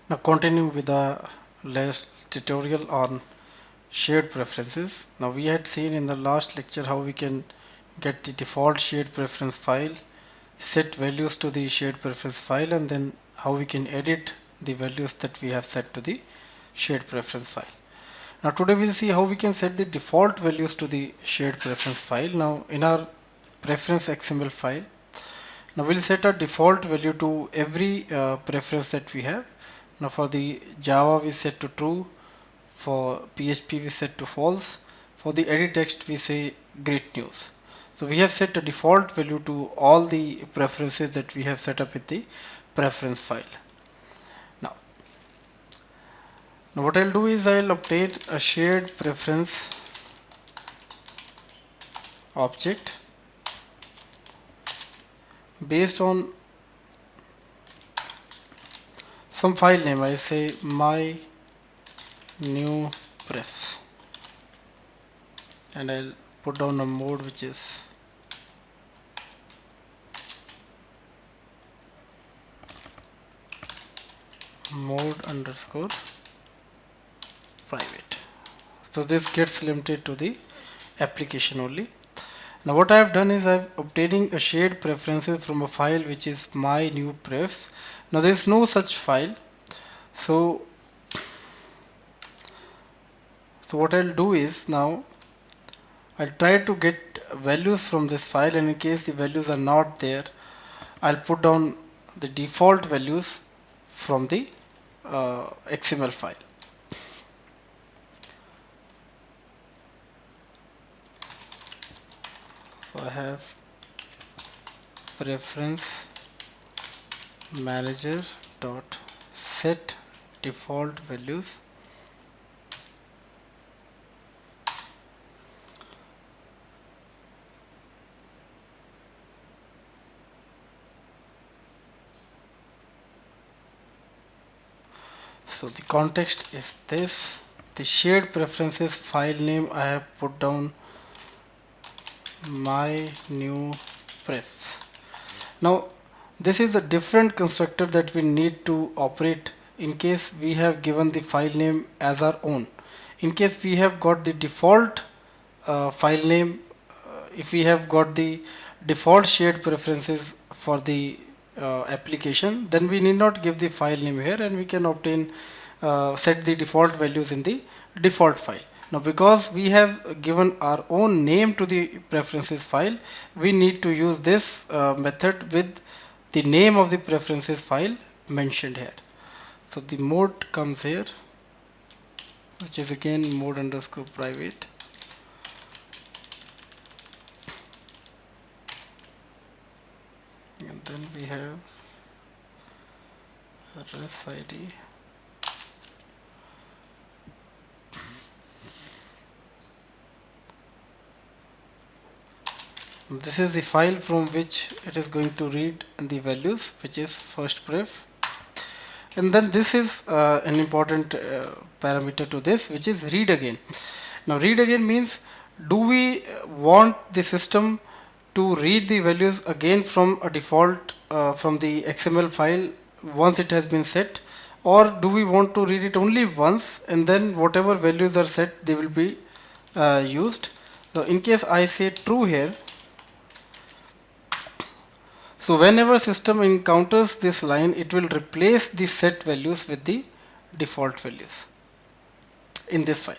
Now continuing with the last tutorial on shared preferences. Now we had seen in the last lecture how we can get the default shared preference file, set values to the shared preference file, and then how we can edit the values that we have set to the shared preference file. Now today we'll see how we can set the default values to the shared preference file. Now in our preference XML file, now we'll set a default value to every preference that we have. Now for the Java we set to true, for PHP we set to false, for the edit text we say great news. So we have set a default value to all the preferences that we have set up with the preference file. Now what I'll do is I'll update a shared preference object based on some file name. I say my new prefs, and I'll put down a mode which is mode underscore private. So this gets limited to the application only. Now what I have done is I'm obtaining a shared preferences from a file which is my new prefs. Now there is no such file. So what I'll do is now I'll try to get values from this file, and in case the values are not there, I'll put down the default values from the XML file. So I have preference manager dot set default values. So the context is this. The shared preferences file name I have put down my new prefs. Now this is a different constructor that we need to operate in case we have given the file name as our own. In case we have got the default file name, if we have got the default shared preferences for the application, then we need not give the file name here, and we can obtain set the default values in the default file. Now because we have given our own name to the preferences file, we need to use this method with the name of the preferences file mentioned here. So the mode comes here, which is again mode underscore private. And then we have res ID. This is the file from which it is going to read the values, which is first pref. And then this is an important parameter to this, which is read again. Now read again means, do we want the system to read the values again from a default from the XML file once it has been set, or do we want to read it only once and then whatever values are set they will be used. So in case I say true here, so whenever system encounters this line, it will replace the set values with the default values in this file.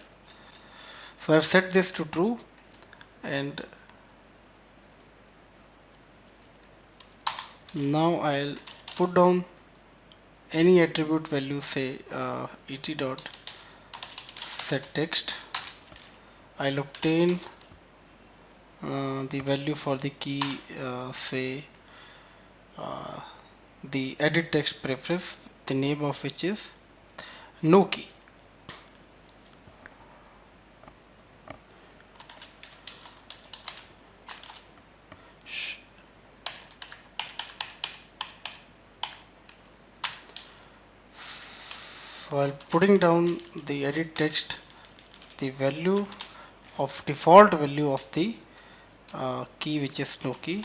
So I have set this to true, and now I'll put down any attribute value, say et dot set text. I'll obtain the value for the key, say the edit text preference, the name of which is no key. So while putting down the edit text, the value of default value of the key, which is no key.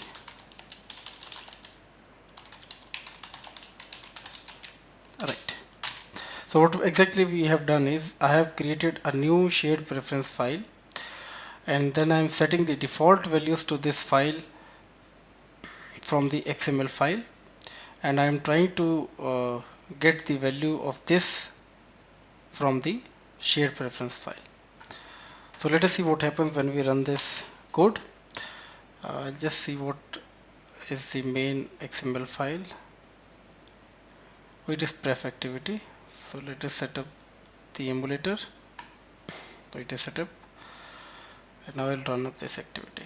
Right. So what exactly we have done is I have created a new shared preference file, and then I am setting the default values to this file from the XML file, and I am trying to get the value of this from the shared preference file. So let us see what happens when we run this code. Just see what is the main XML file. It is pref activity. So let us set up the emulator. So it is set up, and now I'll run up this activity.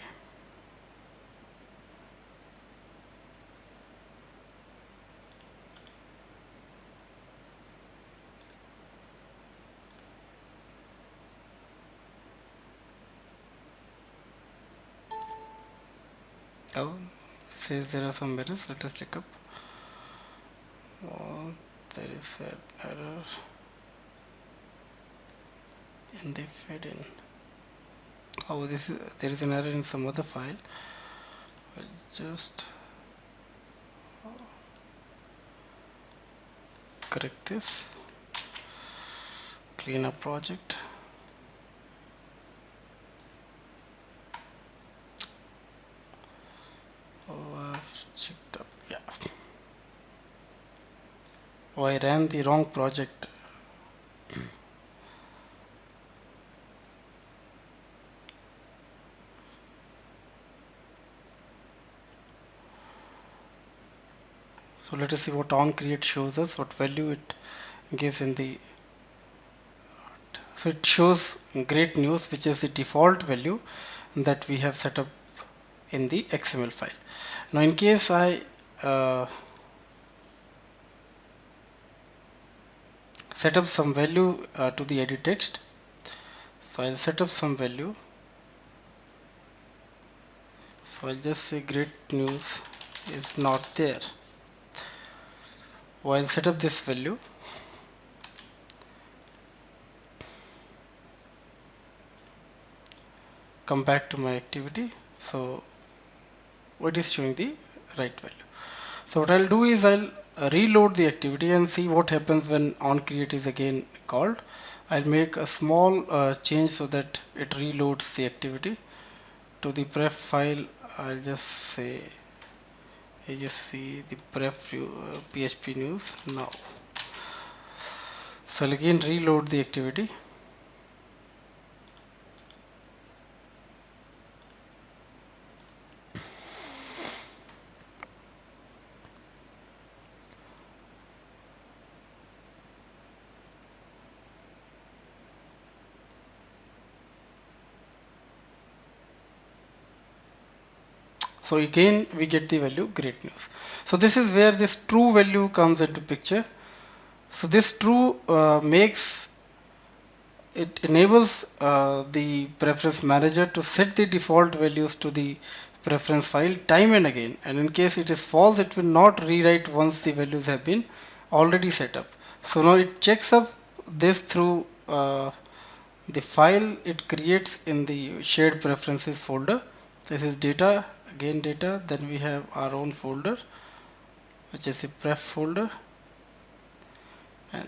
Oh, it says there are some errors. Let us check up. Oh, there is an error in the fed in. Oh, there is an error in some other file. I'll just correct this. Clean up project. Oh, I've checked up. Yeah. Oh, I ran the wrong project. So let us see what onCreate shows us, what value it gives in the. So it shows great news, which is the default value that we have set up in the XML file. Now in case I set up some value to the edit text, so I'll set up some value. So I'll just say great news is not there. So I'll set up this value. Come back to my activity. So what is showing the right value. So what I'll do is I'll reload the activity and see what happens when onCreate is again called. I'll make a small change so that it reloads the activity to the pref file. I'll just say you just see the pref PHP news now. So I'll again reload the activity. So again we get the value great news. So this is where this true value comes into picture. So this true it enables the preference manager to set the default values to the preference file time and again, and in case it is false, it will not rewrite once the values have been already set up. So now it checks up this through the file it creates in the shared preferences folder. This is data, again data, then we have our own folder which is the pref folder, and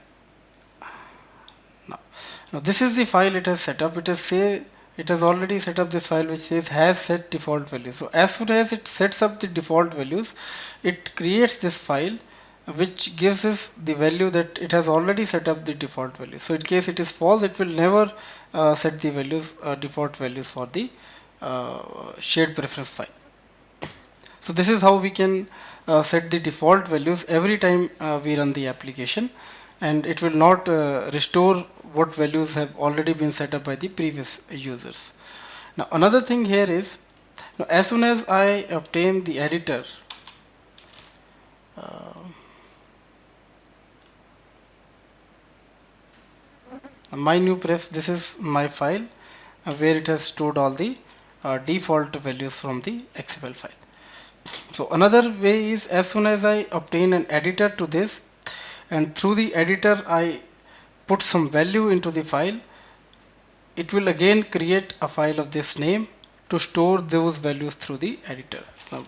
now this is the file it has set up. It has already set up this file which says has set default values. So as soon as it sets up the default values, it creates this file which gives us the value that it has already set up the default value. So in case it is false, it will never set the values default values for the shared preference file. So this is how we can set the default values every time we run the application, and it will not restore what values have already been set up by the previous users. Now another thing here is, now as soon as I obtain the editor, my new pref, this is my file where it has stored all the default values from the XML file. So another way is, as soon as I obtain an editor to this, and through the editor I put some value into the file, it will again create a file of this name to store those values through the editor. Now,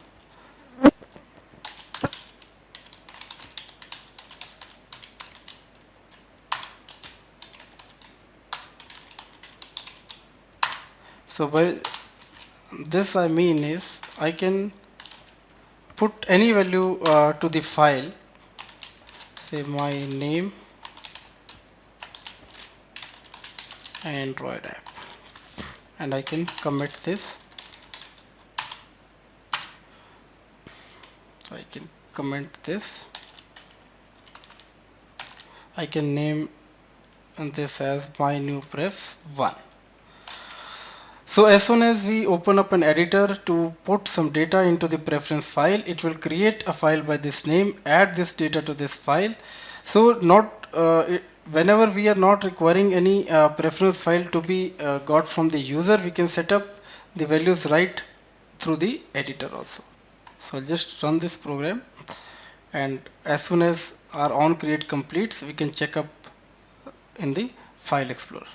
So by this I mean is I can put any value to the file, say my name Android app, and I can commit this. So I can comment this. I can name this as my new prefs 1. So as soon as we open up an editor to put some data into the preference file, it will create a file by this name, add this data to this file. So whenever we are not requiring any preference file to be got from the user, we can set up the values right through the editor also. So I'll just run this program, and as soon as our on create completes, we can check up in the file explorer.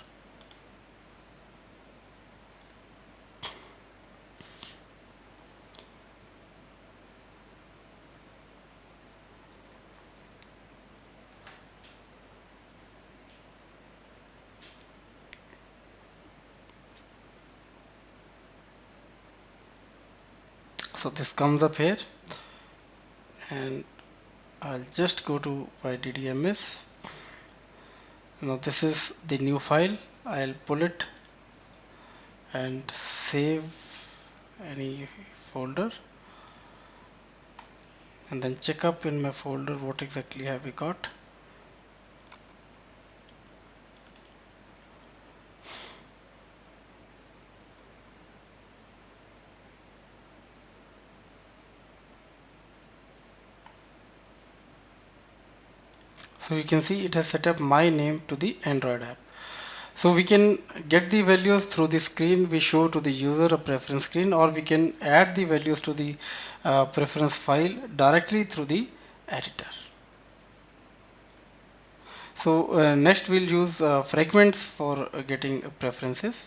So this comes up here, and I'll just go to my DDMS. Now this is the new file. I'll pull it and save any folder, and then check up in my folder what exactly have we got. So you can see it has set up my name to the Android app. So we can get the values through the screen we show to the user, a preference screen, or we can add the values to the preference file directly through the editor. So next we'll use fragments for getting preferences.